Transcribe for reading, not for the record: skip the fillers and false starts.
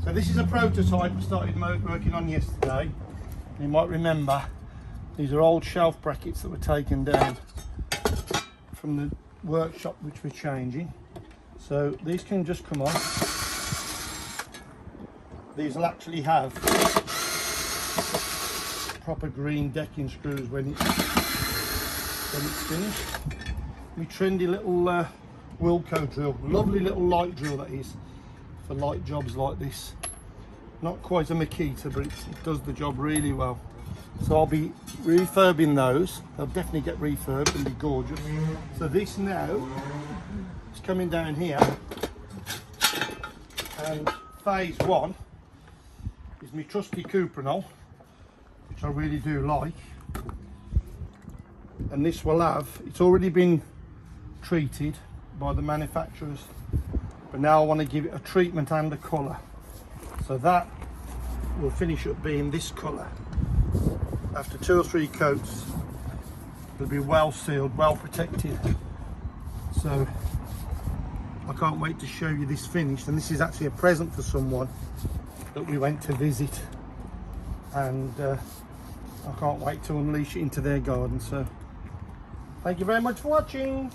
So this is a prototype I started working on yesterday. You might remember these are old shelf brackets that were taken down from the workshop which we're changing. So these can just come off. These will actually have proper green decking screws when it's finished. My trendy little Wilco drill, lovely little light drill that is, for light jobs like this. Not quite a Makita, but it does the job really well. So I'll be refurbing those. They'll definitely get refurbed and be gorgeous. So this now is coming down here, and phase one is my trusty Cuprinol, which I really do like. And this will have, it's already been treated by the manufacturers, but now I want to give it a treatment and a colour. So that will finish up being this colour. After 2 or 3 coats, it'll be well sealed, well protected. So I can't wait to show you this finished, and this is actually a present for someone that we went to visit, and I can't wait to unleash it into their garden. So thank you very much for watching.